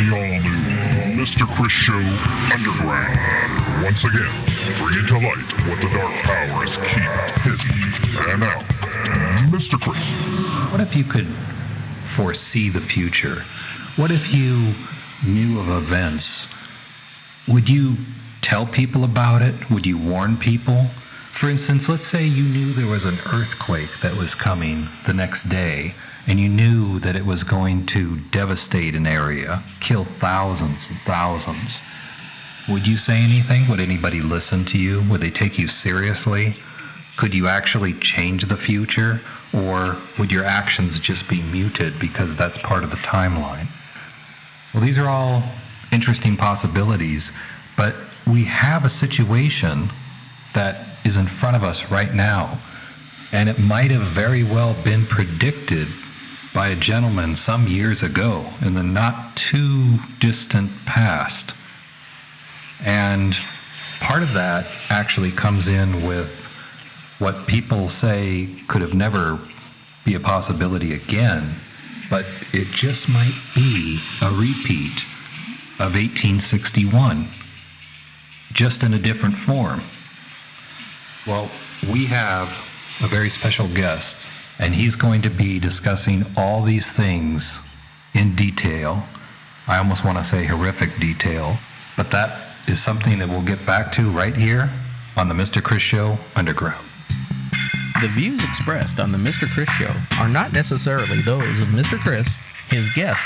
the all-new Mr. Chris Show Underground. Once again, bringing to light what the dark powers keep hidden. And now, Mr. Chris. What if you could foresee the future? What if you knew of events? Would you tell people about it? Would you warn people? For instance, let's say you knew there was an earthquake that was coming the next day, and you knew that it was going to devastate an area, kill thousands and thousands. Would you say anything? Would anybody listen to you? Would they take you seriously? Could you actually change the future? Or would your actions just be muted because that's part of the timeline? Well, these are all interesting possibilities, but we have a situation that is in front of us right now, and it might have very well been predicted by a gentleman some years ago in the not too distant past. And part of that actually comes in with what people say could have never be a possibility again, but it just might be a repeat of 1861, just in a different form. Well, we have a very special guest, and he's going to be discussing all these things in detail. I almost want to say horrific detail, but that is something that we'll get back to right here on the Mr. Chris Show Underground. The views expressed on the Mr. Chris Show are not necessarily those of Mr. Chris, his guests,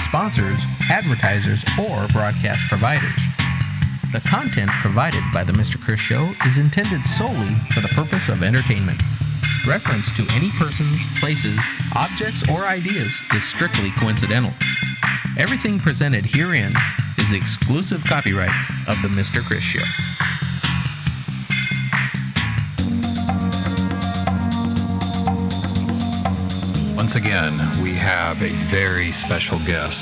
sponsors, advertisers, or broadcast providers. The content provided by the Mr. Chris Show is intended solely for the purpose of entertainment. Reference to any persons, places, objects, or ideas is strictly coincidental. Everything presented herein is the exclusive copyright of the Mr. Chris Show. Once again, we have a very special guest,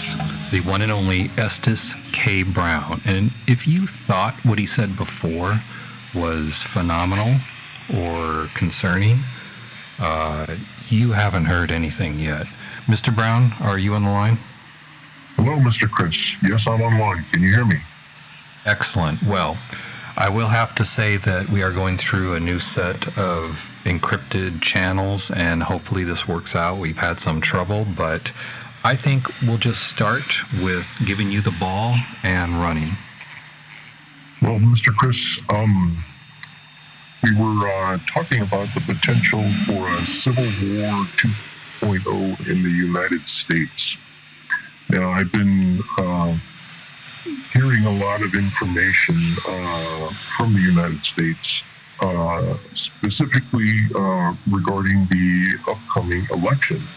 the one and only Estas K. Brown. And if you thought what he said before was phenomenal or concerning, you haven't heard anything yet. Mr. Brown, are you on the line? Hello, Mr. Chris. Yes, I'm online. Can you hear me? Excellent. Well, I will have to say that we are going through a new set of encrypted channels, and hopefully this works out. We've had some trouble, but I think we'll just start with giving you the ball and running. Well, Mr. Chris, we were talking about the potential for a Civil War 2.0 in the United States. Now, I've been hearing a lot of information from the United States, specifically regarding the upcoming election.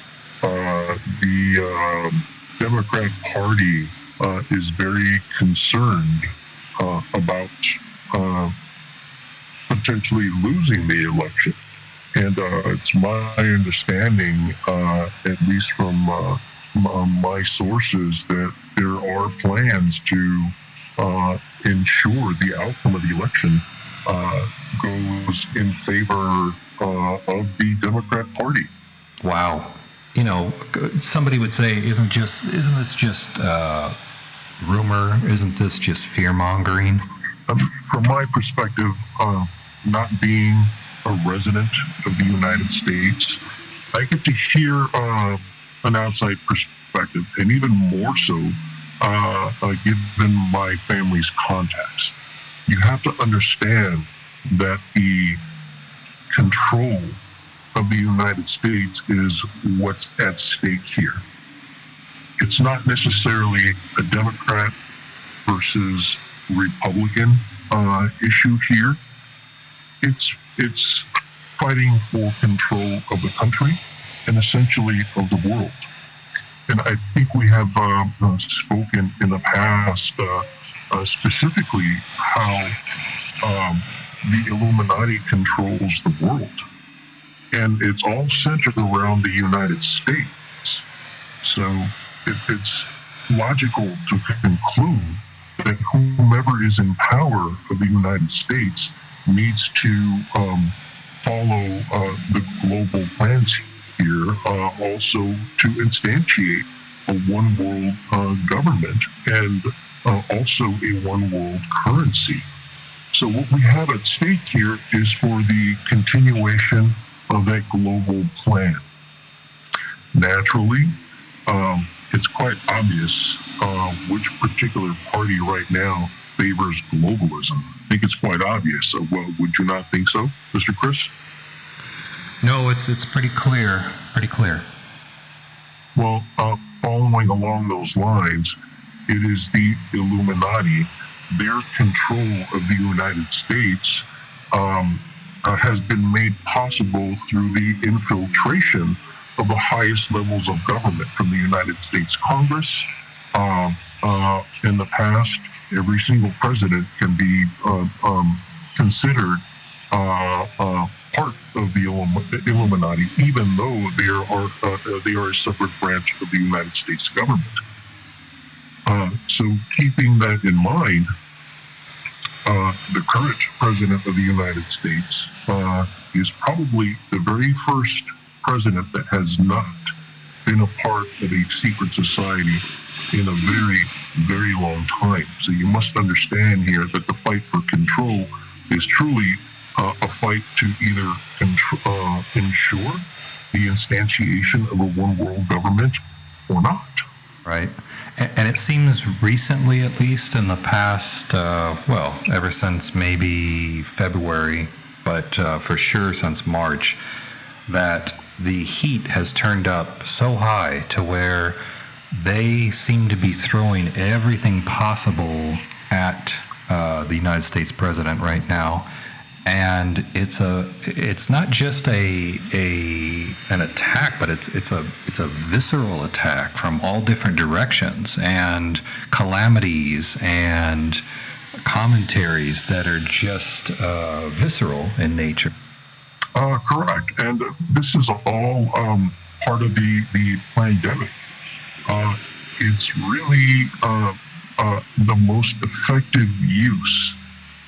The Democrat Party is very concerned about potentially losing the election. And it's my understanding, at least from my sources, that there are plans to ensure the outcome of the election goes in favor of the Democrat Party. Wow. You know, somebody would say, isn't this just rumor? Isn't this just fear-mongering? From my perspective, not being a resident of the United States, I get to hear an outside perspective, and even more so, given my family's contacts. You have to understand that the control of the United States is what's at stake here. It's not necessarily a Democrat versus Republican issue here. It's fighting for control of the country and essentially of the world. And I think we have spoken in the past specifically how the Illuminati controls the world. And it's all centered around the United States. So it's logical to conclude that whomever is in power of the United States needs to follow the global plans here, also to instantiate a one world government and also a one world currency. So what we have at stake here is for the continuation of that global plan. Naturally, it's quite obvious which particular party right now favors globalism. I think it's quite obvious. Well, would you not think so, Mr. Chris? No, it's pretty clear. Pretty clear. Well, following along those lines, it is the Illuminati. Their control of the United States has been made possible through the infiltration of the highest levels of government from the United States Congress. In the past, every single president can be considered part of the Illuminati, even though they are a separate branch of the United States government. So keeping that in mind, the current president of the United States is probably the very first president that has not been a part of a secret society in a very, very long time. So you must understand here that the fight for control is truly a fight to either ensure the instantiation of a one-world government or not. Right. And it seems recently, at least in the past, ever since maybe February, but for sure since March, that the heat has turned up so high to where they seem to be throwing everything possible at the United States president right now. And it's not just an attack, but it's a visceral attack from all different directions, and calamities and commentaries that are just visceral in nature. Correct, and this is all part of the pandemic. It's really the most effective use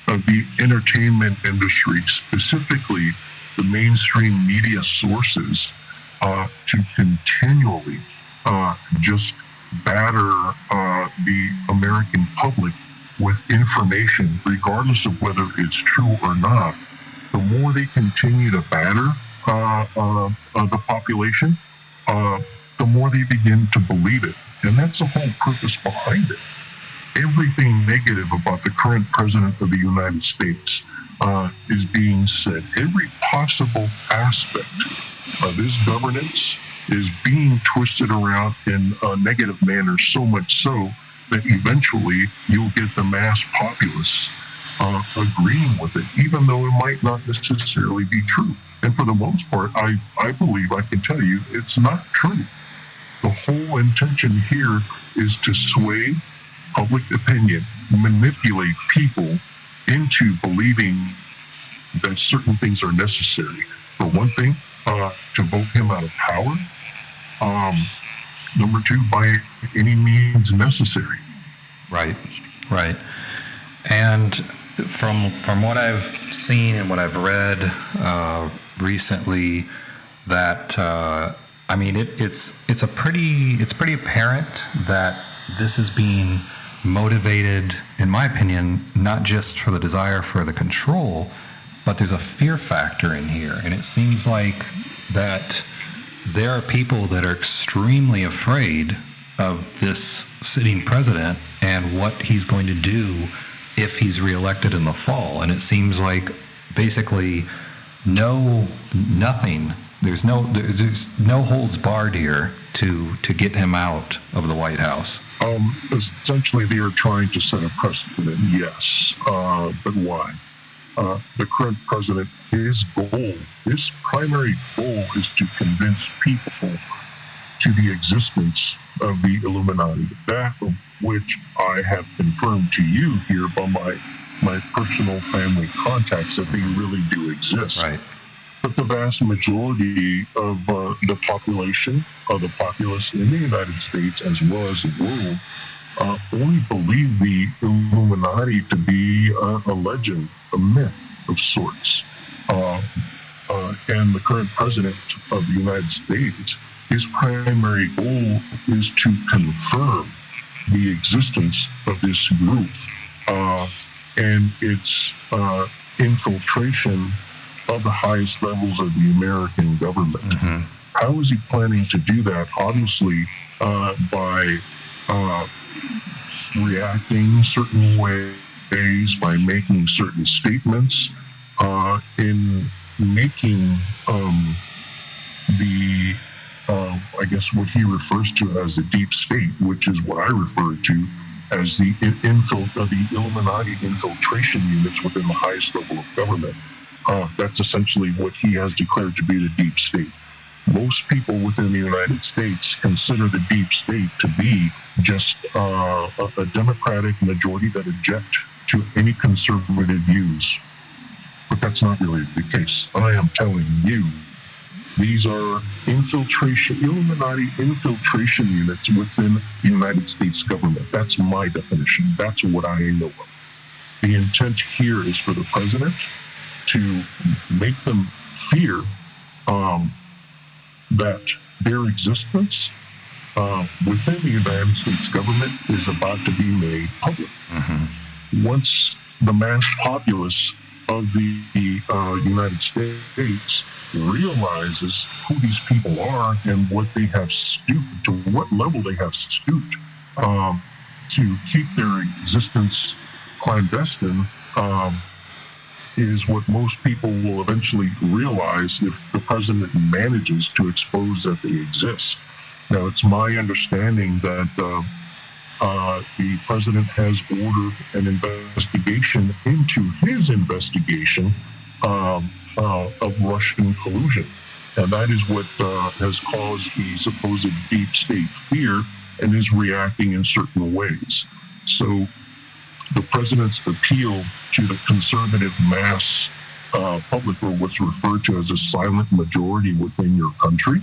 of the entertainment industry, specifically the mainstream media sources, to continually just batter the American public with information, regardless of whether it's true or not. The more they continue to batter the population, the more they begin to believe it. And that's the whole purpose behind it. Everything negative about the current president of the United States is being said. Every possible aspect of his governance is being twisted around in a negative manner, so much so that eventually you'll get the mass populace agreeing with it, even though it might not necessarily be true. And for the most part, I believe I can tell you it's not true. The whole intention here is to sway public opinion, manipulate people into believing that certain things are necessary. For one thing, to vote him out of power. Number two, by any means necessary. Right. And from what I've seen and what I've read recently, that it's pretty apparent that this is being motivated, in my opinion, not just for the desire for the control, but there's a fear factor in here. And it seems like that there are people that are extremely afraid of this sitting president and what he's going to do if he's reelected in the fall. And it seems like basically nothing. There's no holds barred here to get him out of the White House. Essentially, they are trying to set a precedent, yes. But why? The current president, his primary goal is to convince people to the existence of the Illuminati, that of which I have confirmed to you here by my personal family contacts that they really do exist. Right. But the vast majority of the population, of the populace in the United States as well as the world, only believe the Illuminati to be a legend, a myth of sorts. And the current president of the United States his primary goal is to confirm the existence of this group and its infiltration of the highest levels of the American government. Mm-hmm. How is he planning to do that? Obviously, by reacting certain ways, by making certain statements, in making I guess what he refers to as the deep state, which is what I refer to as the Illuminati infiltration units within the highest level of government. That's essentially what he has declared to be the deep state. Most people within the United States consider the deep state to be just a democratic majority that object to any conservative views. But that's not really the case. I am telling you, these are Illuminati infiltration units within the United States government. That's my definition. That's what I know of. The intent here is for the president to make them fear that their existence within the United States government is about to be made public. Mm-hmm. Once the mass populace of the United States realizes who these people are and what they have stooped, to what level they have stooped to keep their existence clandestine, is what most people will eventually realize if the president manages to expose that they exist. Now, it's my understanding that the president has ordered an investigation into his investigation of Russian collusion. And that is what has caused the supposed deep state fear and is reacting in certain ways. So the president's appeal to the conservative mass public, or what's referred to as a silent majority within your country,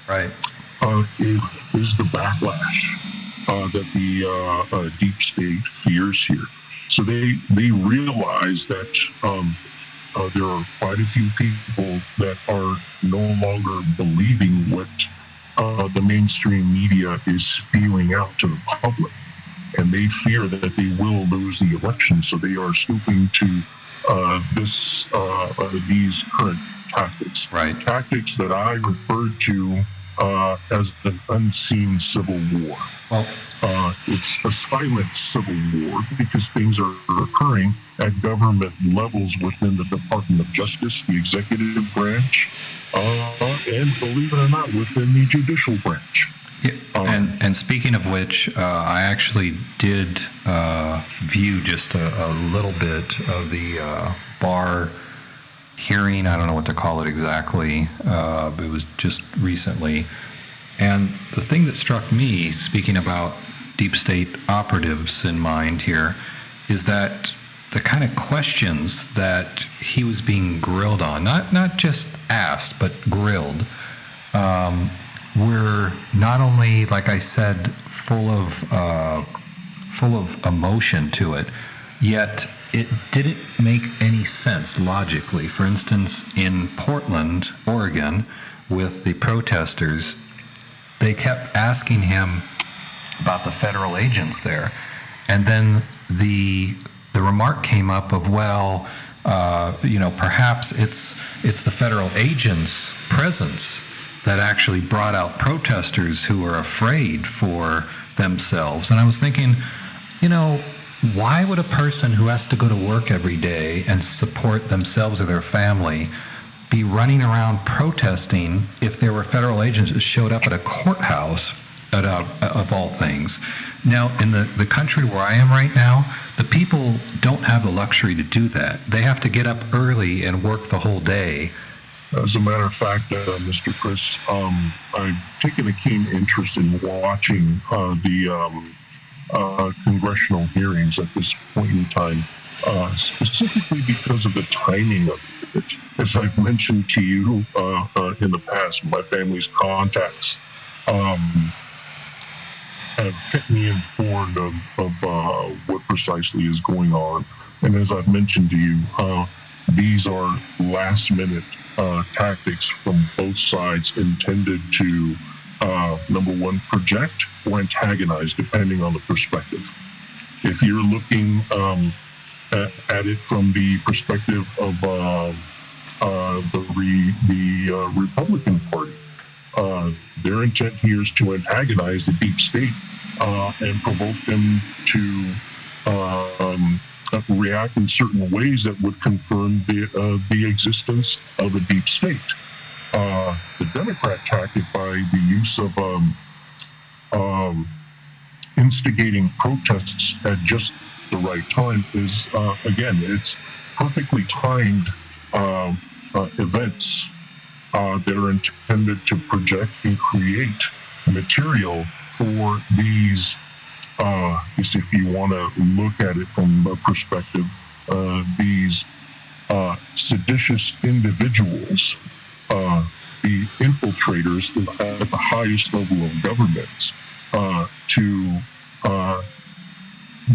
right, is the backlash that the deep state fears here. So they realize that there are quite a few people that are no longer believing what the mainstream media is spewing out to the public, and they fear that they will lose the election. So they are stooping to these current tactics, right? Tactics that I referred to as an unseen civil war. Well, it's a silent civil war because things are occurring at government levels within the Department of Justice, the executive branch, and believe it or not, within the judicial branch. Yeah, and speaking of which, I actually did view just a little bit of the Barr hearing. I don't know what to call it exactly. It was just recently. And the thing that struck me, speaking about deep state operatives in mind here, is that the kind of questions that he was being grilled on, not just asked, but grilled, were not only, like I said, full of emotion to it, yet it didn't make any sense logically. For instance, in Portland, Oregon, with the protesters, they kept asking him about the federal agents there, and then the remark came up of, well, perhaps it's the federal agents' presence that actually brought out protesters who were afraid for themselves. And I was thinking, why would a person who has to go to work every day and support themselves or their family be running around protesting if there were federal agents that showed up at a courthouse, of all things? Now, in the country where I am right now, the people don't have the luxury to do that. They have to get up early and work the whole day. As a matter of fact, Mr. Chris, I've taken a keen interest in watching the congressional hearings at this point in time, specifically because of the timing of it. As I've mentioned to you in the past, my family's contacts have kept me informed of what precisely is going on. And as I've mentioned to you, these are last-minute tactics from both sides intended to, number one, project or antagonize, depending on the perspective. If you're looking at it from the perspective of the Republican Party, their intent here is to antagonize the deep state and provoke them to react in certain ways that would confirm the existence of a deep state. The Democrat tactic, by the use of instigating protests at just the right time, is again, it's perfectly timed events that are intended to project and create material for these, if you want to look at it from a perspective, these seditious individuals, the infiltrators at the highest level of governments, to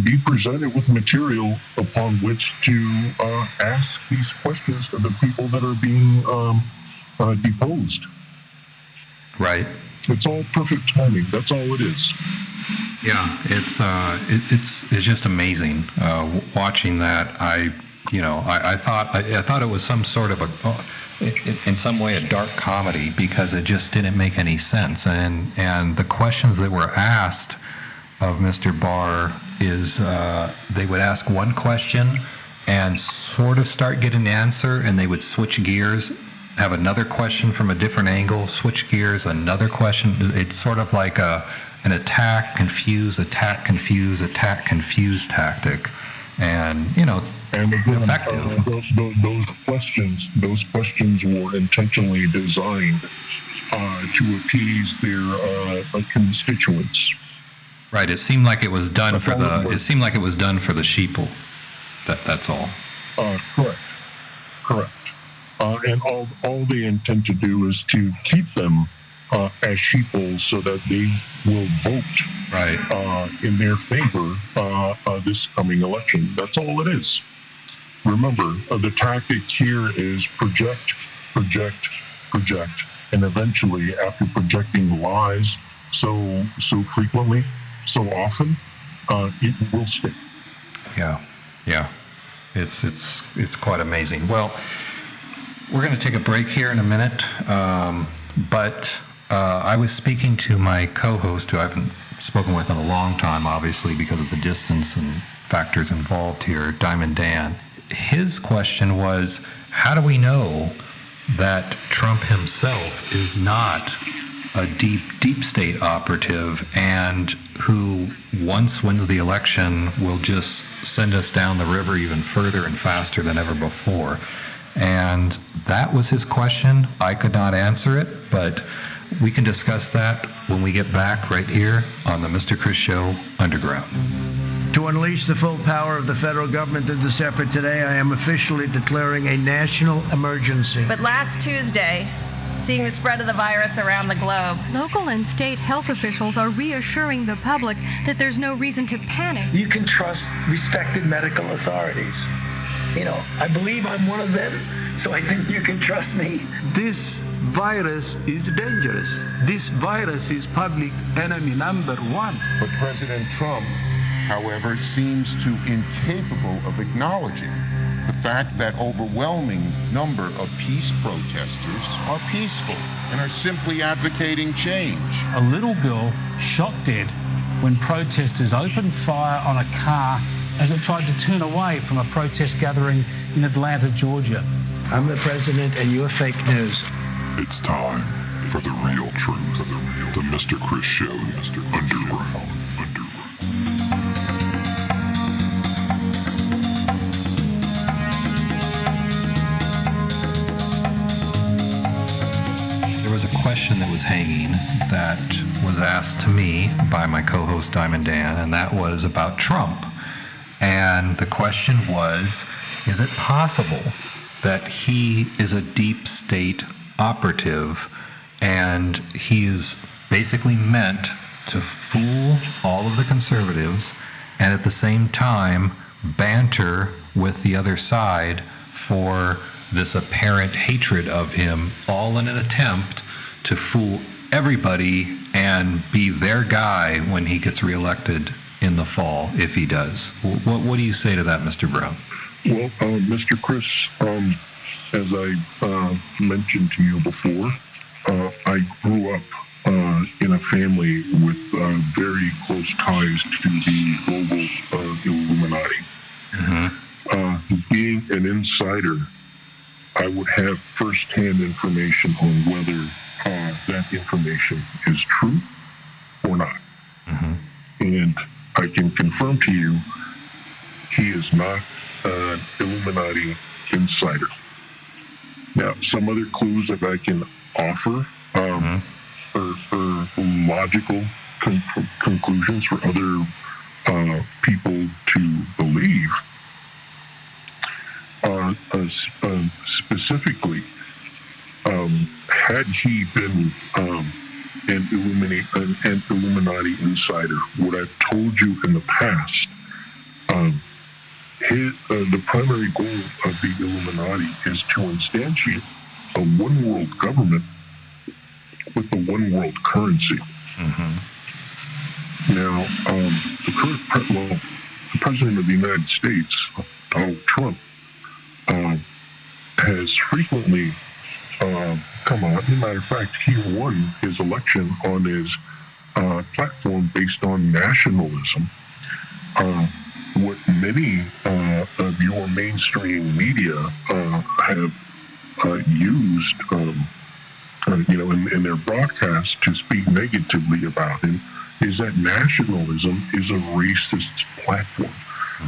be presented with material upon which to ask these questions to the people that are being deposed. Right. It's all perfect timing. That's all it is. Yeah, it's just amazing watching that. I thought it was some sort of in some way a dark comedy, because it just didn't make any sense. And the questions that were asked of Mr. Barr is they would ask one question and sort of start getting an answer, and they would switch gears, have another question from a different angle, switch gears, another question. It's sort of like an attack, confuse, attack, confuse, attack, confuse tactic. And, and again, effective. Those questions were intentionally designed to appease their constituents. Right. It seemed like it was done for the sheeple. That's all. Correct. And all they intend to do is to keep them as sheeple so that they will vote in their favor this coming election. That's all it is. Remember, the tactic here is project, and eventually, after projecting lies so frequently, so often, it will stick. Yeah. It's quite amazing. Well, we're going to take a break here in a minute, but I was speaking to my co-host, who I haven't spoken with in a long time, obviously, because of the distance and factors involved here, Diamond Dan. His question was, how do we know that Trump himself is not a deep state operative, and who, once wins the election, will just send us down the river even further and faster than ever before? And that was his question. I could not answer it, but we can discuss that when we get back right here on the Mr. Chris Show Underground. To unleash the full power of the federal government in this effort today, I am officially declaring a national emergency. But last Tuesday, seeing the spread of the virus around the globe, local and state health officials are reassuring the public that there's no reason to panic. You can trust respected medical authorities. I believe I'm one of them, so I think you can trust me. This virus is dangerous. This virus is public enemy number one. But President Trump, however, seems too incapable of acknowledging the fact that overwhelming number of peace protesters are peaceful and are simply advocating change. A little girl shot dead when protesters opened fire on a car as it tried to turn away from a protest gathering in Atlanta, Georgia. I'm the president and you're fake news. It's time for the real truth. The Mr. Chris Show, Underground. There was a question that was hanging that was asked to me by my co-host Diamond Dan, and that was about Trump. And the question was, is it possible that he is a deep state operative and he is basically meant to fool all of the conservatives and at the same time banter with the other side for this apparent hatred of him, all in an attempt to fool everybody and be their guy when he gets reelected in the fall, if he does. What do you say to that, Mr. Brown? Well, Mr. Chris, as I mentioned to you before, I grew up in a family with very close ties to the global Illuminati. Being an insider, I would have first-hand information on whether that information is true or not. And I can confirm to you, he is not an Illuminati insider. Now, some other clues that I can offer are logical conclusions for other people to believe. Specifically, had he been an Illuminati insider, what I've told you in the past, the primary goal of the Illuminati is to instantiate a one-world government with a one-world currency. Now, the President of the United States, Donald Trump, has frequently come on. As a matter of fact, he won his election on his platform based on nationalism. What many of your mainstream media have used, in their broadcasts to speak negatively about him, is that nationalism is a racist platform.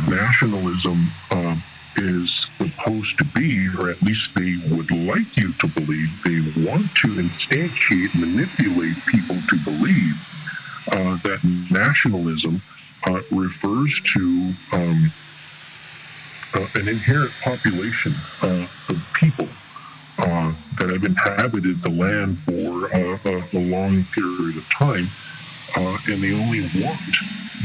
Nationalism is supposed to be, or at least they would like you to believe, they want to instantiate, manipulate people to believe that nationalism refers to an inherent population of people that have inhabited the land for a long period of time, and they only want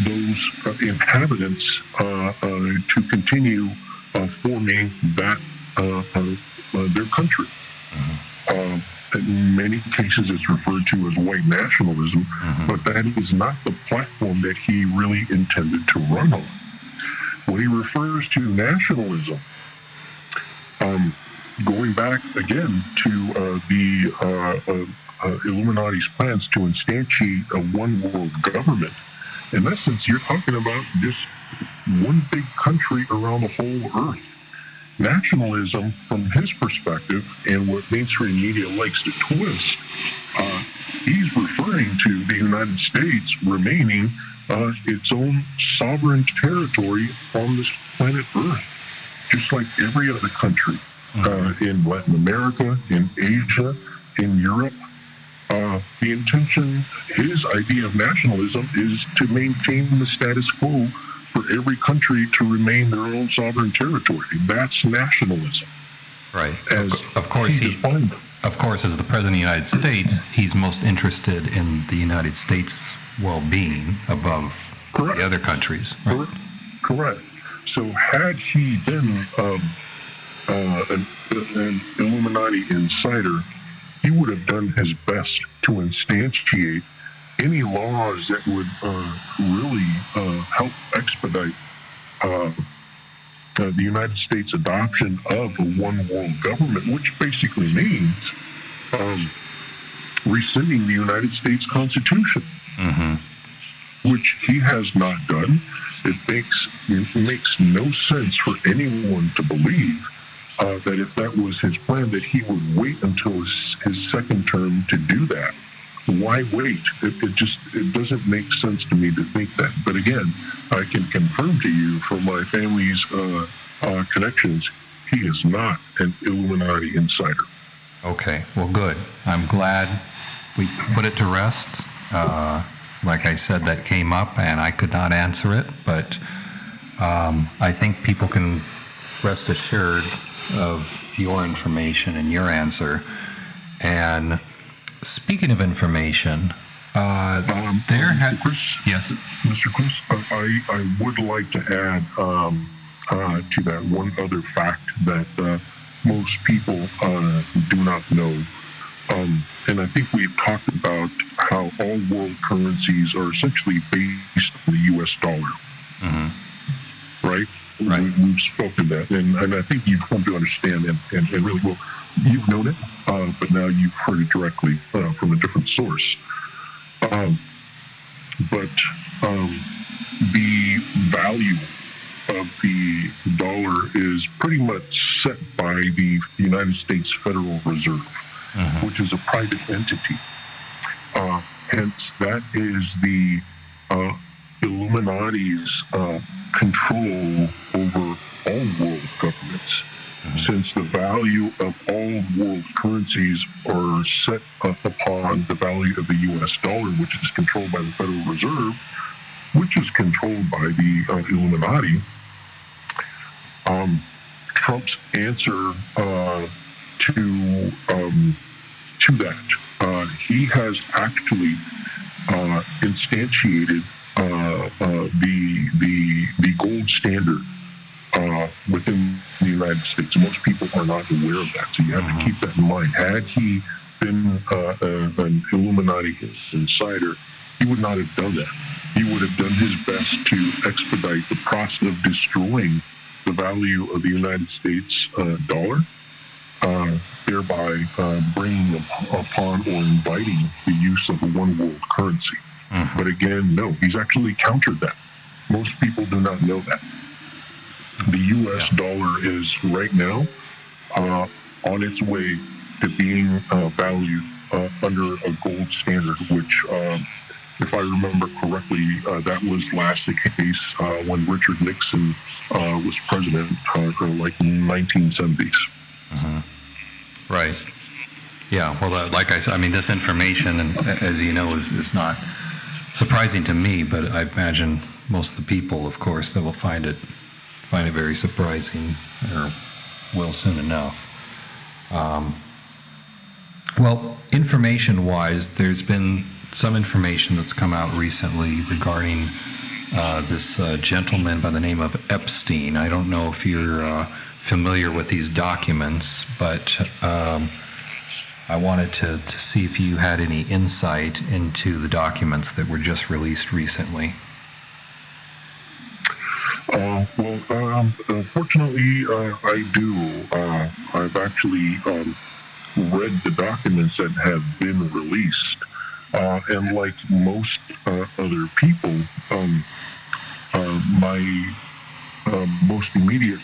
those inhabitants to continue forming that their country. In many cases, it's referred to as white nationalism, but that is not the platform that he really intended to run on. When he refers to nationalism, going back again to the Illuminati's plans to instantiate a one-world government, in essence, you're talking about just one big country around the whole earth. Nationalism, from his perspective, and what mainstream media likes to twist, he's referring to the United States remaining its own sovereign territory on this planet Earth, just like every other country in Latin America, in Asia, in Europe. The intention, his idea of nationalism, is to maintain the status quo for every country to remain their own sovereign territory. That's nationalism. Right. Of course, as the President of the United States, he's most interested in the United States' well-being above the other countries. Right? Correct. So had he been an Illuminati insider, he would have done his best to instantiate any laws that would really help expedite the United States adoption of a one-world government, which basically means rescinding the United States Constitution, which he has not done. It makes no sense for anyone to believe that if that was his plan, that he would wait until his second term to do that. Why wait? It doesn't make sense to me to think that. But again, I can confirm to you from my family's connections, he is not an Illuminati insider. Okay, well, good. I'm glad we put it to rest. Like I said, that came up, and I could not answer it, but I think people can rest assured of your information and your answer. And speaking of information, Chris, yes, Mr. Chris, I would like to add to that one other fact that most people do not know. And I think we've talked about how all world currencies are essentially based on the U.S. dollar. Mm-hmm. Right? We've spoken that. And I think you've come to understand and really, well, you've known it, but now you've heard it directly from a different source. But the value of the dollar is pretty much set by the United States Federal Reserve, which is a private entity. Hence, that is the Illuminati's control over all world governments. Since the value of all world currencies are set upon the value of the U.S. dollar, which is controlled by the Federal Reserve, which is controlled by the Illuminati, Trump's answer to that, he has actually instantiated the gold standard within the United States. Most people are not aware of that, so you have to keep that in mind. Had he been an Illuminati insider, he would not have done that. He would have done his best to expedite the process of destroying the value of the United States dollar, thereby bringing upon or inviting the use of a one world currency. But again, no, he's actually countered that. Most people do not know that. The U.S. dollar is right now on its way to being valued under a gold standard, which, if I remember correctly, that was last the case when Richard Nixon was president, like in the 1970s. Right. Yeah. Well, like I mean, this information, and as you know, is not surprising to me, but I imagine most of the people, of course, that will find it very surprising, or will soon enough. Well, information-wise, there's been some information that's come out recently regarding this gentleman by the name of Epstein. I don't know if you're familiar with these documents, but I wanted to see if you had any insight into the documents that were just released recently. Fortunately, I do. I've actually read the documents that have been released, and like most other people, my most immediate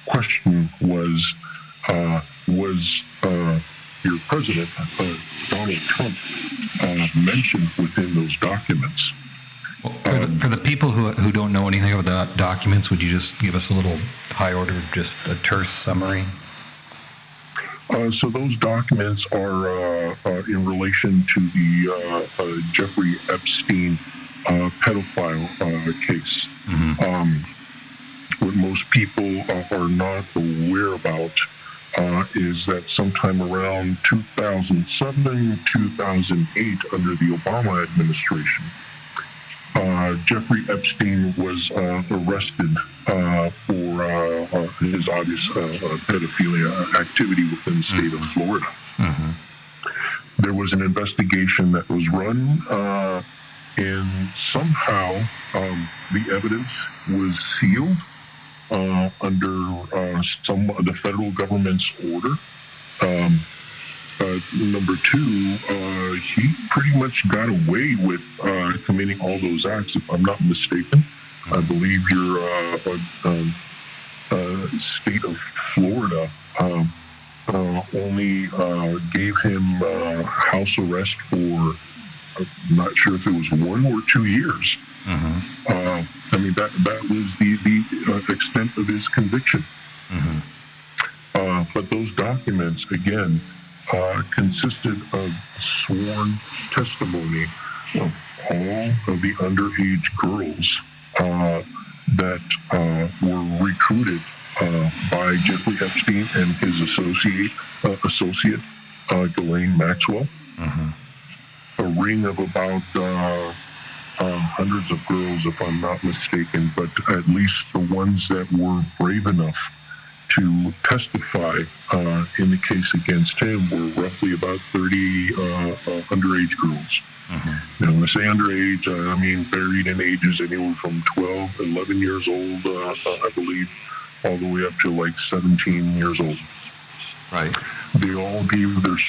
question was your president, Donald Trump, mentioned within those documents? For the people who don't know anything about the documents, would you just give us a little high order, just a terse summary? So those documents are in relation to the Jeffrey Epstein pedophile case. What most people are not aware about is that sometime around 2007, 2008, under the Obama administration, Jeffrey Epstein was arrested for his obvious pedophilia activity within the state of Florida. There was an investigation that was run, and somehow the evidence was sealed under the federal government's order. Number two, he pretty much got away with committing all those acts, if I'm not mistaken. I believe your state of Florida only gave him house arrest for, I'm not sure if it was 1 or 2 years. I mean, that was the extent of his conviction. But those documents, again, consisted of sworn testimony of all of the underage girls that were recruited by Jeffrey Epstein and his associate Ghislaine Maxwell. A ring of about hundreds of girls, if I'm not mistaken, but at least the ones that were brave enough to testify in the case against him were roughly about 30 underage girls. Mm-hmm. Now, when I say underage, I mean varied in ages anywhere from 12, 11 years old, I believe, all the way up to like 17 years old. Right. They all gave their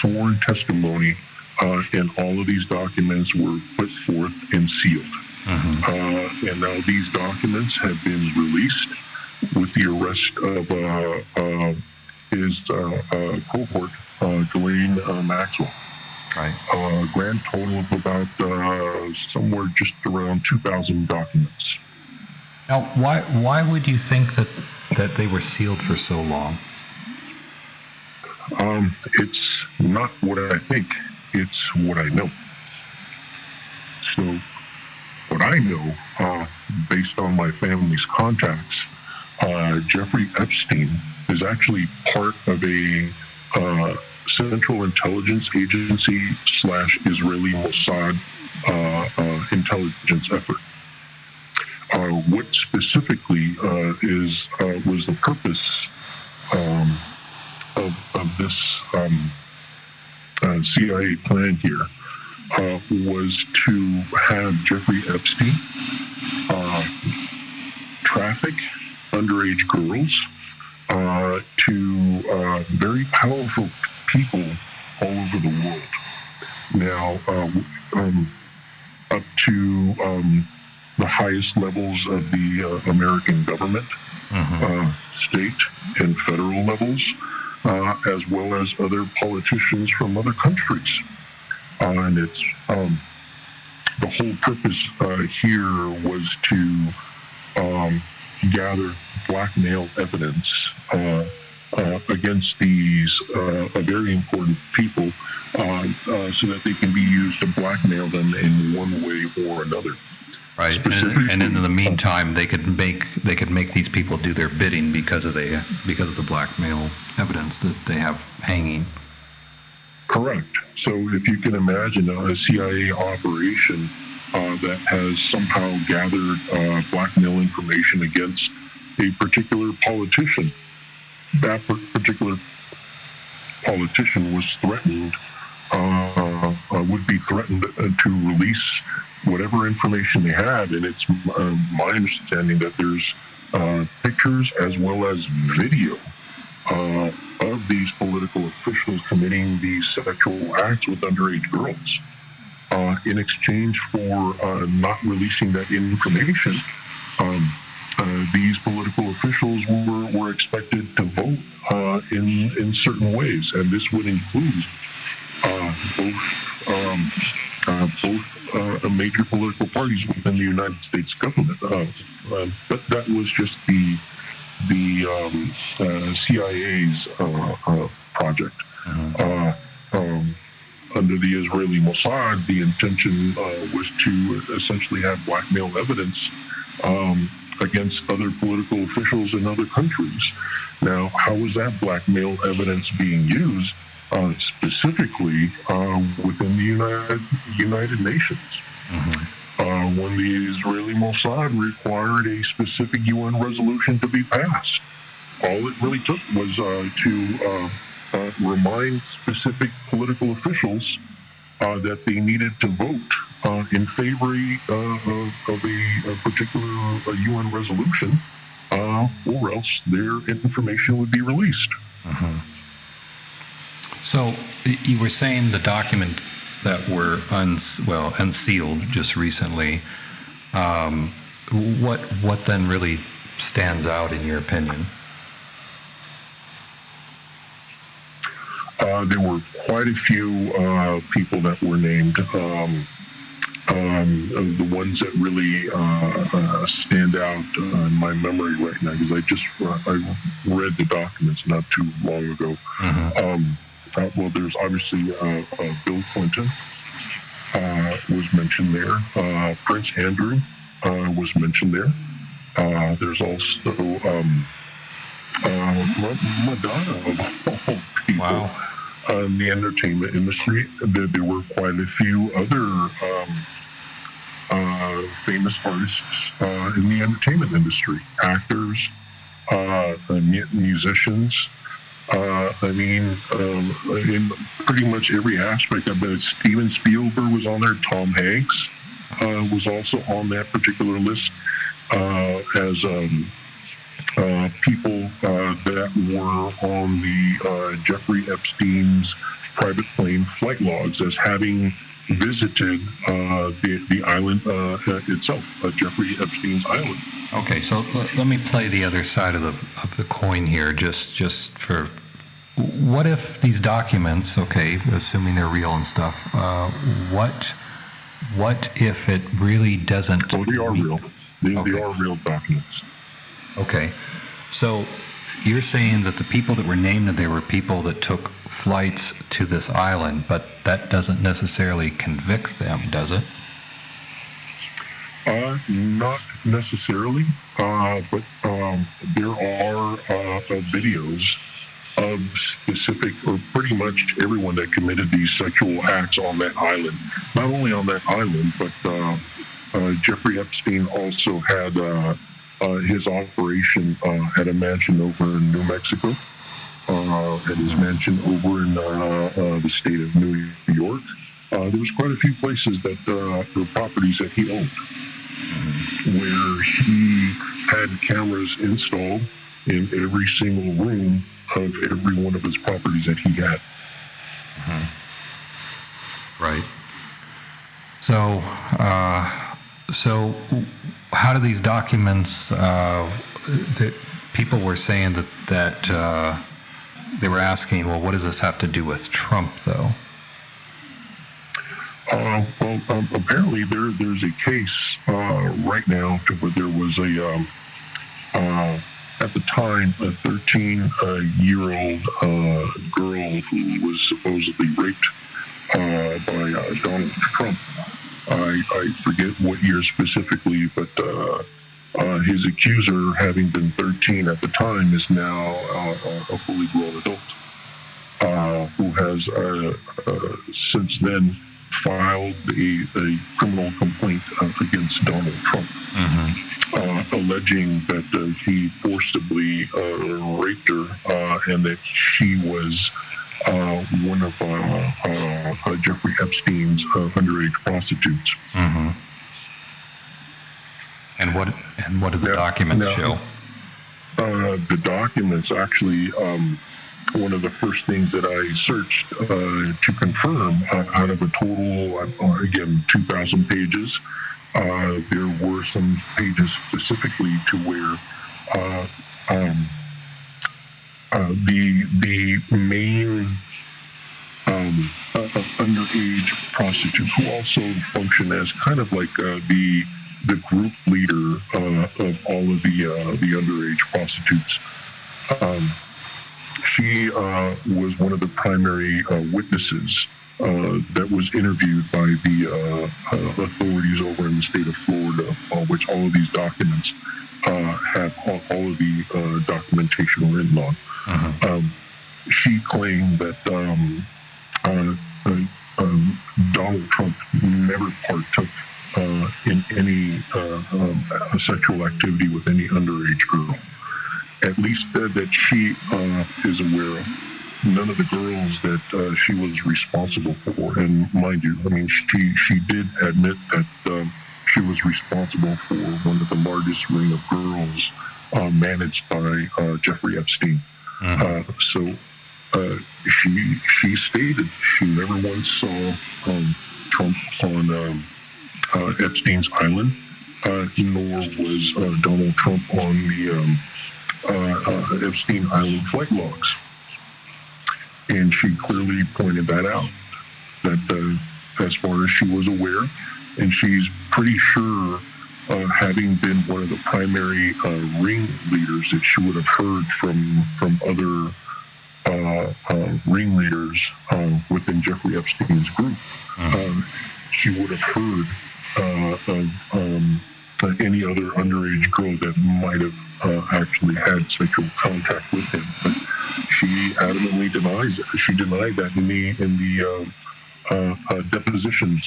sworn testimony, and all of these documents were put forth and sealed. Mm-hmm. And now these documents have been released with the arrest of his cohort, Ghislaine Maxwell. Right. Grand total of about somewhere just around 2,000 documents. Now, why would you think that they were sealed for so long? It's not what I think, it's what I know. So, what I know, based on my family's contacts, Jeffrey Epstein is actually part of a Central Intelligence Agency / Israeli Mossad intelligence effort. What specifically was the purpose of this CIA plan here was to have Jeffrey Epstein traffic underage girls to very powerful people all over the world. Now, up to the highest levels of the American government, state and federal levels, as well as other politicians from other countries. And it's the whole purpose here was to gather blackmail evidence against these very important people, so that they can be used to blackmail them in one way or another. Right, and in the meantime, they could make these people do their bidding because of the blackmail evidence that they have hanging. Correct. So if you can imagine a CIA operation that has somehow gathered blackmail information against a particular politician, that particular politician was threatened, would be threatened to release whatever information they had, and it's my understanding that there's pictures as well as video of these political officials committing these sexual acts with underage girls. In exchange for not releasing that information, these political officials were expected to vote in certain ways, and this would include both major political parties within the United States government. But that was just the CIA's project. Under the Israeli Mossad, the intention was to essentially have blackmail evidence against other political officials in other countries. Now, how is that blackmail evidence being used? Specifically within the United Nations. When the Israeli Mossad required a specific UN resolution to be passed, all it really took was to remind specific political officials that they needed to vote in favor of a particular UN resolution, or else their information would be released. So you were saying the documents that were unsealed just recently. What then really stands out in your opinion? There were quite a few people that were named. The ones that really stand out in my memory right now, because I read the documents not too long ago. Well, there's obviously Bill Clinton was mentioned there. Prince Andrew was mentioned there. There's also Madonna, of all people. Wow. In the entertainment industry. There were quite a few other famous artists in the entertainment industry, actors, musicians. In pretty much every aspect. I bet Steven Spielberg was on there. Tom Hanks was also on that particular list as people that were on the Jeffrey Epstein's private plane flight logs as having visited the island itself, Jeffrey Epstein's island. Okay, so let me play the other side of the coin here, just for what if these documents, okay, assuming they're real and stuff, what if it really doesn't? Oh, they are real. They are real documents. Okay, so you're saying that the people that were named, that they were people that took flights to this island, but that doesn't necessarily convict them, does it? Not necessarily, but there are videos of specific, or pretty much everyone that committed these sexual acts on that island. Not only on that island, but Jeffrey Epstein also had his operation at a mansion over in New Mexico, at his mansion over in the state of New York. There was quite a few places that were properties that he owned, where he had cameras installed in every single room of every one of his properties that he had. Right. So how do these documents, that people were saying that they were asking, well, what does this have to do with Trump, though? Apparently there's a case right now where there was at the time, a 13-year-old girl who was supposedly raped by Donald Trump. I forget what year specifically, but his accuser, having been 13 at the time, is now a fully grown adult who has since then filed a criminal complaint against Donald Trump, alleging that he forcibly raped her and that she was one of Jeffrey Epstein's underage prostitutes. And what do the documents show? The documents actually. One of the first things that I searched to confirm out of a total, again, 2,000 pages, there were some pages specifically to where the main underage prostitute, who also function as kind of like the group leader of all of the underage prostitutes. She was one of the primary witnesses that was interviewed by the authorities over in the state of Florida, which all of these documents have all of the documentation written on. She claimed that Donald Trump never partook in any sexual activity with any underage girl. At least that she is aware of. None of the girls that she was responsible for, and mind you, I mean, she did admit that she was responsible for one of the largest ring of girls managed by Jeffrey Epstein. So she stated she never once saw Trump on Epstein's island, nor was Donald Trump on the Epstein Island flight logs. And she clearly pointed that out, that as far as she was aware, and she's pretty sure, having been one of the primary ringleaders, that she would have heard from other ringleaders within Jeffrey Epstein's group. She would have heard of any other underage girl that might have actually had sexual contact with him, but she adamantly denies it. She denied that in the depositions.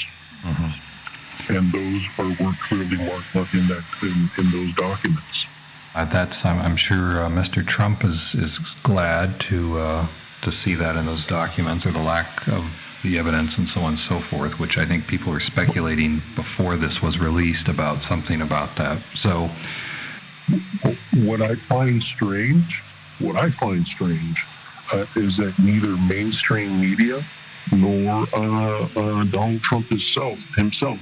and those were clearly marked up in those documents. I'm sure Mr. Trump is glad to see that in those documents, or the lack of the evidence and so on and so forth, which I think people were speculating before this was released about something about that. So what I find strange is that neither mainstream media nor Donald Trump himself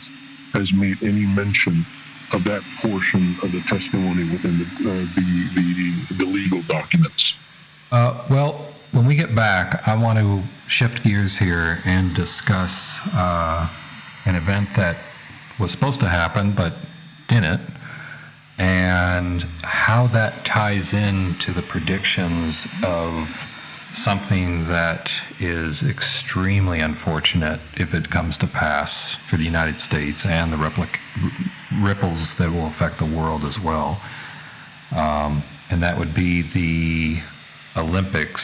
has made any mention of that portion of the testimony within the legal documents. Well, when we get back, I want to shift gears here and discuss an event that was supposed to happen but didn't, and how that ties into the predictions of something that is extremely unfortunate if it comes to pass for the United States, and the ripples that will affect the world as well. And that would be the Olympics,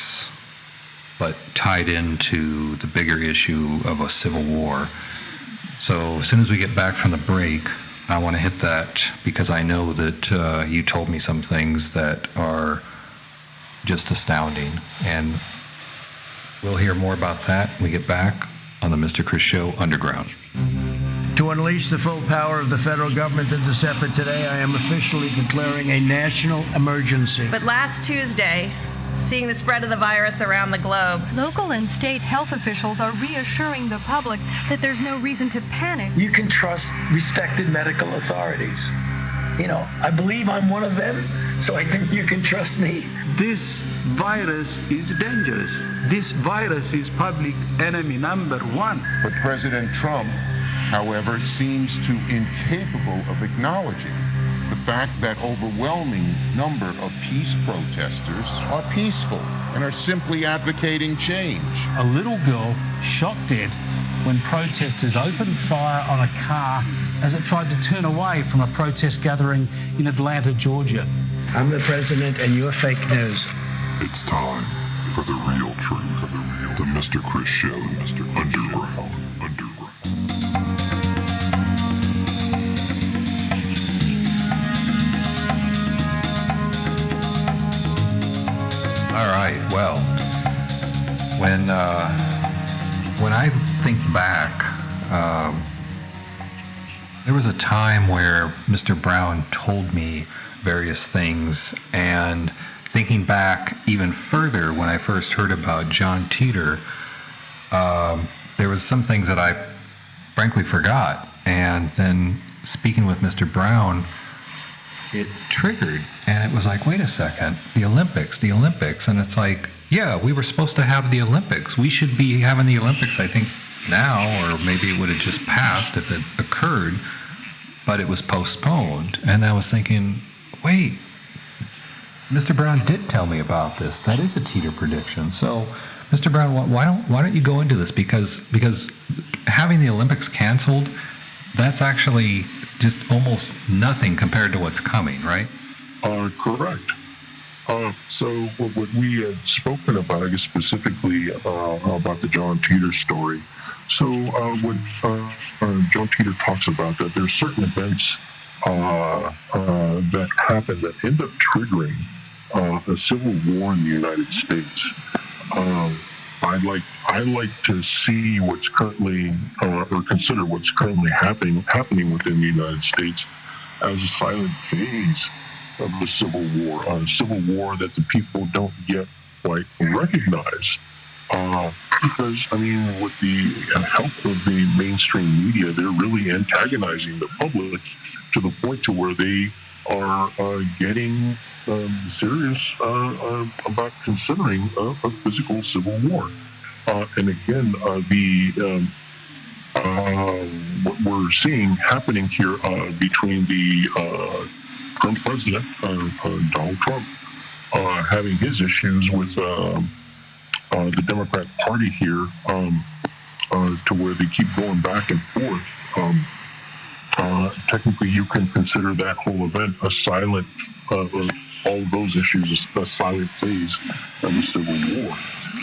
but tied into the bigger issue of a civil war. So as soon as we get back from the break, I want to hit that, because I know that you told me some things that are just astounding, and we'll hear more about that when we get back on the Mr. Chris Show Underground. To unleash the full power of the federal government in this effort today, I am officially declaring a national emergency. But last Tuesday, seeing the spread of the virus around the globe, local and state health officials are reassuring the public that there's no reason to panic. You can trust respected medical authorities. I believe I'm one of them, so I think you can trust me. This virus is dangerous. This virus is public enemy number one. But President Trump, however, seems too incapable of acknowledging the fact that overwhelming number of peace protesters are peaceful and are simply advocating change. A little girl shot dead when protesters opened fire on a car as it tried to turn away from a protest gathering in Atlanta, Georgia. I'm the president and you're fake news. It's time for the real truth. The Mr. Chris Show, Mr. Underground. All right. Well, when I think back, there was a time where Mr. Brown told me various things, and thinking back even further, when I first heard about John Teeter, there was some things that I frankly forgot, and then speaking with Mr. Brown, it triggered, and it was like, wait a second, the Olympics, and it's like, yeah, we were supposed to have the Olympics. We should be having the Olympics, I think, now, or maybe it would have just passed if it occurred, but it was postponed. And I was thinking, wait, Mr. Brown did tell me about this. That is a Teeter prediction. So, Mr. Brown, why don't you go into this? Because having the Olympics canceled, that's actually just almost nothing compared to what's coming, right? Correct. So what we had spoken about, I guess specifically about the John Teeter story. So what John Teeter talks about, that there's certain events that happen that end up triggering a civil war in the United States. I like to see what's currently, or consider what's currently happening within the United States as a silent phase of the Civil War, a civil war that the people don't yet quite recognize. Because, I mean, with the help of the mainstream media, they're really antagonizing the public to the point to where they are getting serious about considering a physical civil war. And again, what we're seeing happening here between the current president, Donald Trump, having his issues with the Democrat Party here, to where they keep going back and forth. Technically, you can consider that whole event a silent, all of those issues a silent phase of the Civil War.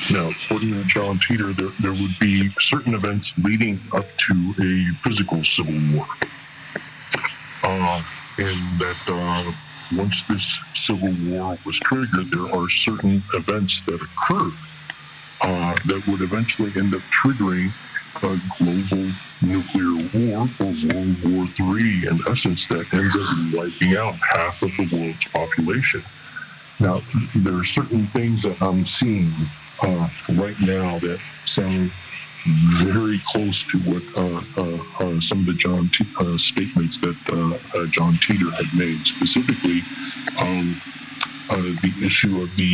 Now, according to John Teeter, there would be certain events leading up to a physical civil war. And that once this civil war was triggered, there are certain events that occur that would eventually end up triggering a global nuclear war, or World War III, in essence, that ends up wiping out half of the world's population. Now, there are certain things that I'm seeing right now that sound very close to what some of the statements that John Teeter had made, specifically the issue of the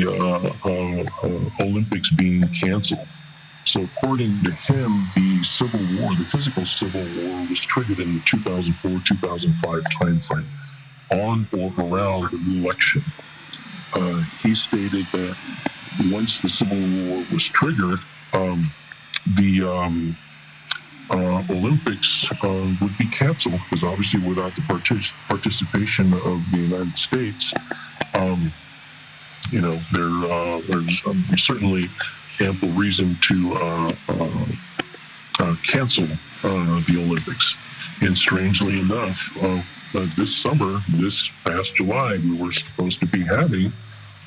Olympics being canceled. So according to him, the Civil War, the physical Civil War, was triggered in the 2004-2005 timeframe, on or around the election. He stated that once the Civil War was triggered, the Olympics would be canceled, because obviously without the participation of the United States, there's certainly ample reason to cancel the Olympics. And strangely enough, this summer, this past July, we were supposed to be having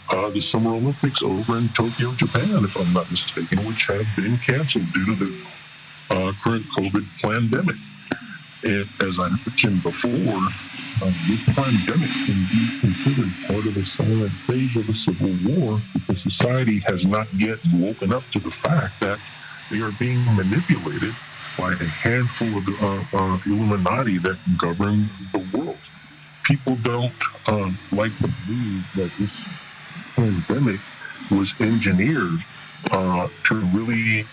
the Summer Olympics over in Tokyo, Japan, if I'm not mistaken, which have been canceled due to the current COVID pandemic. And as I mentioned before, this pandemic can be considered part of the silent phase of the Civil War, because society has not yet woken up to the fact that they are being manipulated by a handful of Illuminati that govern the world. People don't like to believe that this pandemic was engineered to really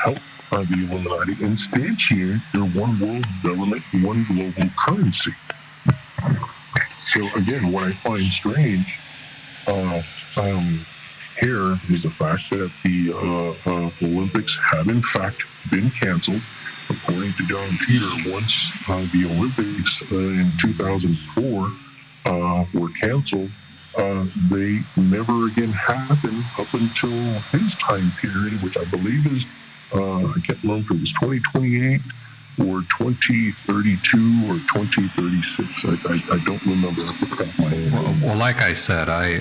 help the Illuminati instantiate their one world government, one global currency. So again, what I find strange here is the fact that the Olympics have in fact been canceled. According to John Teeter, once the Olympics in 2004 were canceled, they never again happened up until his time period, which I believe is, I can't remember if it was 2028 or 2032 or 2036. I don't remember off the top of my head. Well, like I said, I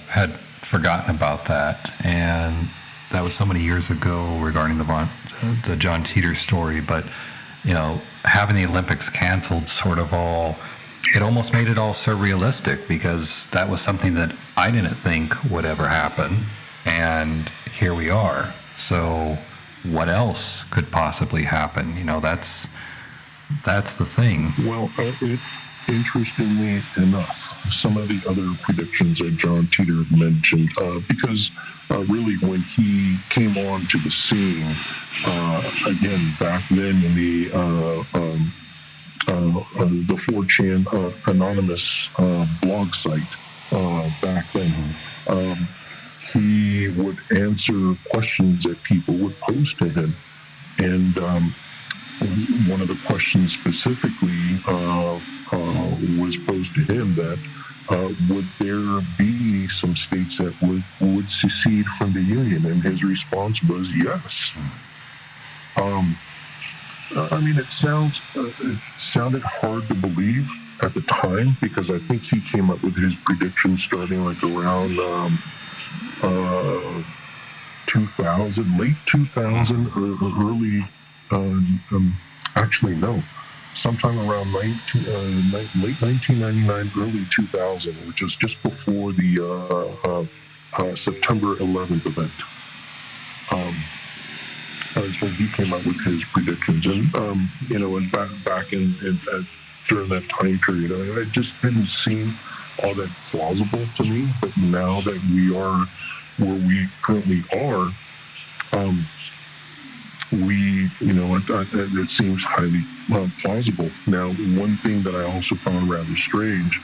had forgotten about that, and that was so many years ago regarding the John Teeter story. But having the Olympics canceled it almost made it all surrealistic, because that was something that I didn't think would ever happen, and here we are. So what else could possibly happen? That's the thing. Well, interestingly enough, some of the other predictions that John Teeter mentioned, because really when he came on to the scene, again, back then in the 4chan anonymous blog site back then, he would answer questions that people would pose to him. And one of the questions specifically was posed to him that would there be some states that would secede from the Union? And his response was yes. It sounded hard to believe at the time, because I think he came up with his predictions starting like around 2000, late 2000, or early, actually no, sometime around late 1999, early 2000, which is just before the September 11th event. So he came up with his predictions, and and back in during that time period, it just didn't seem all that plausible to me. But now that we are where we currently are, it seems highly plausible. Now, one thing that I also found rather strange,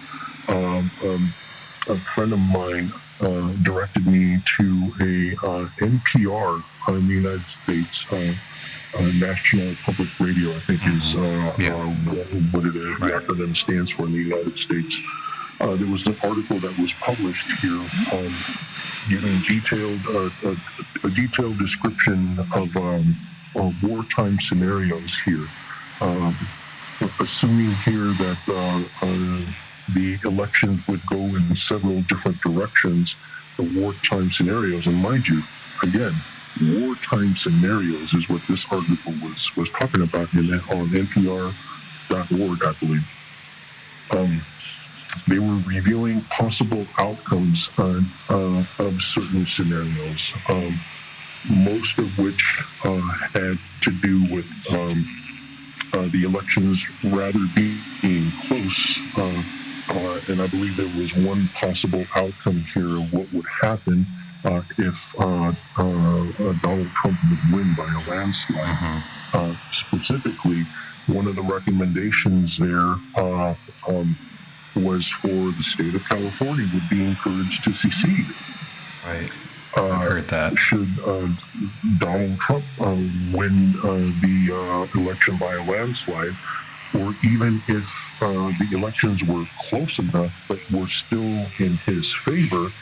a friend of mine directed me to a NPR in the United States, National Public Radio, I think is what the acronym stands for in the United States. There was an article that was published here giving a detailed description of wartime scenarios here, assuming here that the elections would go in several different directions, the wartime scenarios. And mind you, again, wartime scenarios is what this article was talking about on NPR.org, I believe. They were revealing possible outcomes of certain scenarios, most of which had to do with the elections rather being close. And I believe there was one possible outcome here of what would happen if Donald Trump would win by a landslide. Specifically, one of the recommendations there was for the state of California would be encouraged to secede. Right. I heard that. Should Donald Trump win the election by a landslide, or even if the elections were close enough but were still in his favor,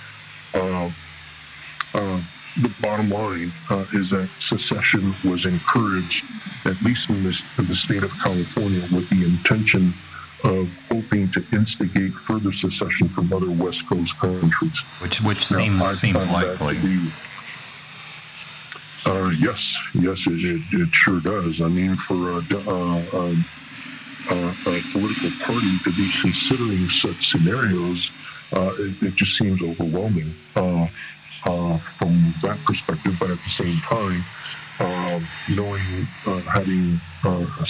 the bottom line is that secession was encouraged, at least in the state of California, with the intention of hoping to instigate further secession from other West Coast countries. Which seems likely. Yes, it sure does. I mean, for a political party to be considering such scenarios, it just seems overwhelming from that perspective. But at the same time, knowing, having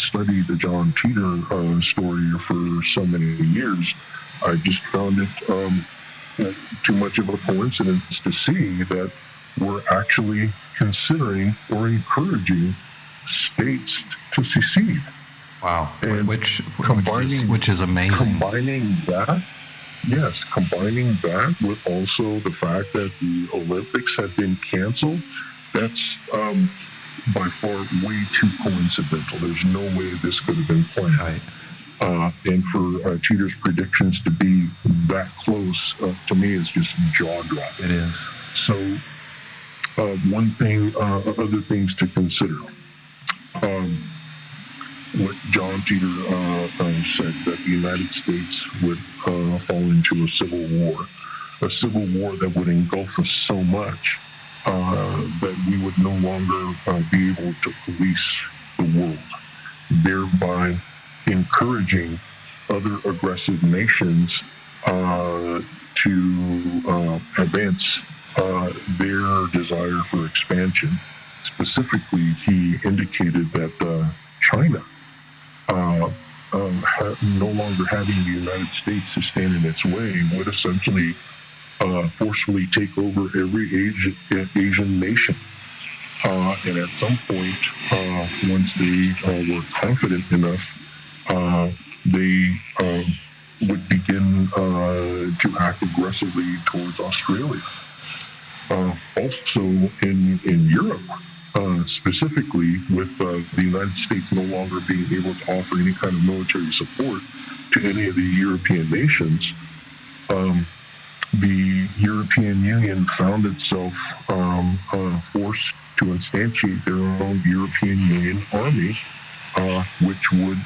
studied the John Titor story for so many years, I just found it too much of a coincidence to see that we're actually considering or encouraging states to secede. Wow. And which is amazing. Combining that with also the fact that the Olympics have been canceled, that's by far way too coincidental. There's no way this could have been planned. Right. And for Cheater's predictions to be that close, to me, is just jaw-dropping. It is. So, other things to consider. What John Titor said, that the United States would fall into a civil war that would engulf us so much that we would no longer be able to police the world, thereby encouraging other aggressive nations to advance their desire for expansion. Specifically, he indicated that China, no longer having the United States to stand in its way, would essentially forcefully take over every Asian nation. And at some point, once they were confident enough, they would begin to act aggressively towards Australia. Also in Europe, specifically with the United States no longer being able to offer any kind of military support to any of the European nations, the European Union found itself forced to instantiate their own European Union army, which would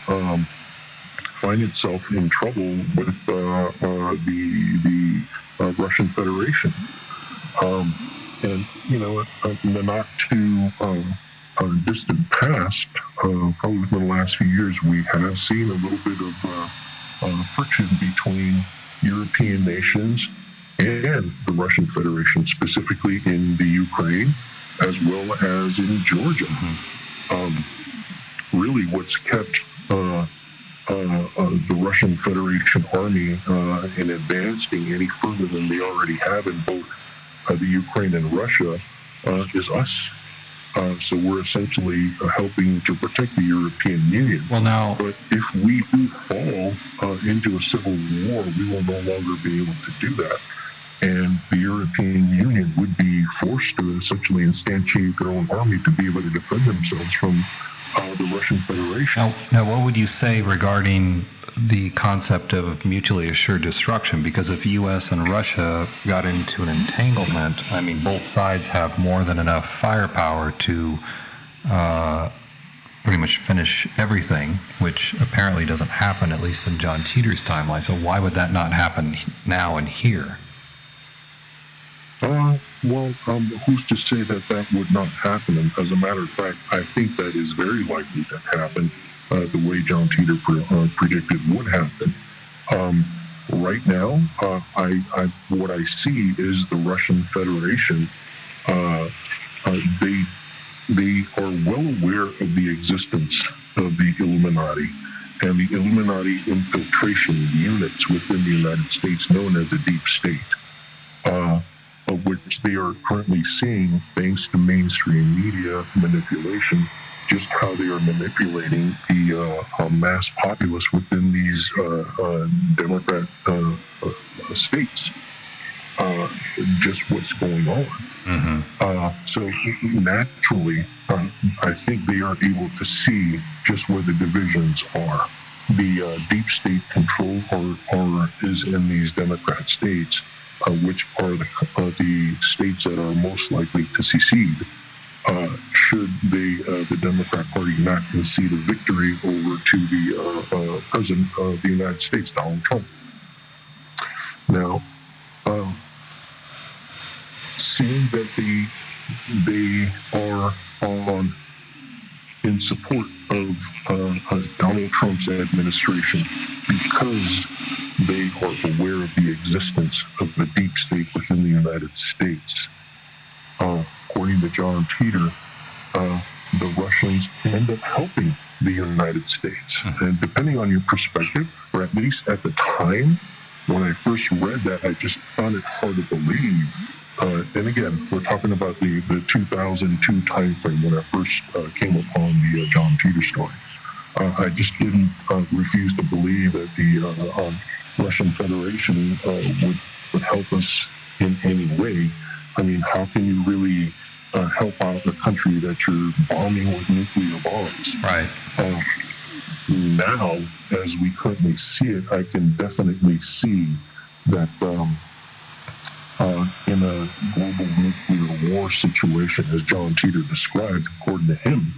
find itself in trouble with the Russian Federation. And, in the not too distant past, probably within the last few years, we have seen a little bit of friction between European nations and the Russian Federation, specifically in the Ukraine, as well as in Georgia. Really what's kept the Russian Federation army in advancing any further than they already have in both the Ukraine and Russia is us. So we're essentially helping to protect the European Union. Well, now, but if we do fall into a civil war, we will no longer be able to do that. And the European Union would be forced to essentially instantiate their own army to be able to defend themselves from the Russian Federation. Now, what would you say regarding the concept of mutually assured destruction? Because if U.S. and Russia got into an entanglement, I mean, both sides have more than enough firepower to pretty much finish everything, which apparently doesn't happen, at least in John Teeter's timeline. So why would that not happen now and here? Who's to say that that would not happen? And as a matter of fact, I think that is very likely to happen the way John Teeter predicted would happen. Right now, what I see is the Russian Federation, they are well aware of the existence of the Illuminati and the Illuminati infiltration units within the United States known as the Deep State. Of which they are currently seeing, thanks to mainstream media manipulation, just how they are manipulating the mass populace within these Democrat states. Just what's going on. Mm-hmm. So naturally, I think they are able to see just where the divisions are. The deep state control is in these Democrat states, which are the states that are most likely to secede should the Democrat Party not concede a victory over to the President of the United States, Donald Trump. Now, seeing that they are in support of Donald Trump's administration because they are aware of the existence of the deep state within the United States. According to John Teeter, the Russians end up helping the United States. And depending on your perspective, or at least at the time when I first read that, I just found it hard to believe. And again, we're talking about the 2002 timeframe when I first came upon the John Teeter story. I just didn't refuse to believe that the Russian Federation would help us in any way. I mean, how can you really help out a country that you're bombing with nuclear bombs? Right. Now, as we currently see it, I can definitely see that in a global nuclear war situation, as John Teeter described, according to him,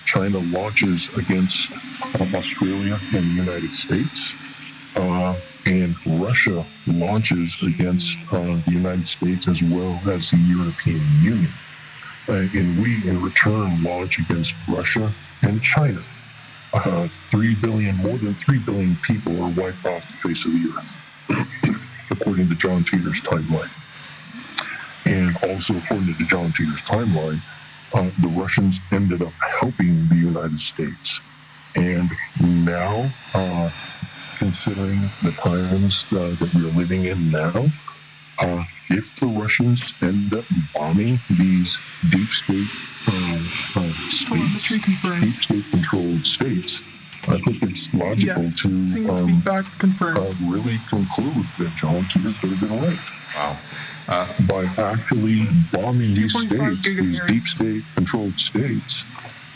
China launches against Australia and the United States, and Russia launches against the United States as well as the European Union. And we, in return, launch against Russia and China. 3 billion, more than 3 billion people are wiped off the face of the earth, according to John Teeter's timeline. And also, according to John Teeter's timeline, the Russians ended up helping the United States. And now, considering the times that we are living in now, if the Russians end up bombing these deep state deep state controlled states, I think it's logical to really conclude that John Teeter could have been right. Wow. By actually bombing these states, these deep state controlled states,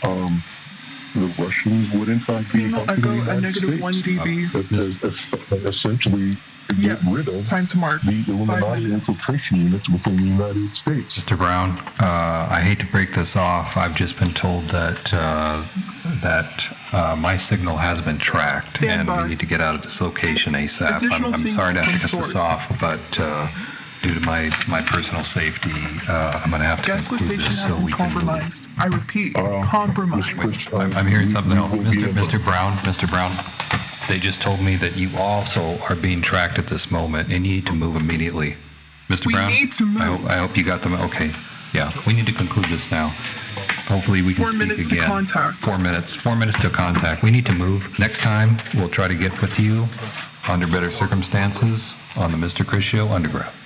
the Russians would in fact be helping the United States. Essentially to get rid of the Illuminati infiltration units within the United States. Mr. Brown, I hate to break this off. I've just been told that my signal has been tracked, and we need to get out of this location ASAP. I'm sorry to have to cut this off, but due to my personal safety, I'm going to have to conclude this so we can move. I repeat, compromise. I'm hearing something else. Mr. Brown, they just told me that you also are being tracked at this moment and you need to move immediately. Mr. Brown? We need to move. I hope you got them. Okay. Yeah, we need to conclude this now. Hopefully we can speak again. 4 minutes to contact. 4 minutes. 4 minutes to contact. We need to move. Next time, we'll try to get with you under better circumstances on the Mr. Chris Show Underground.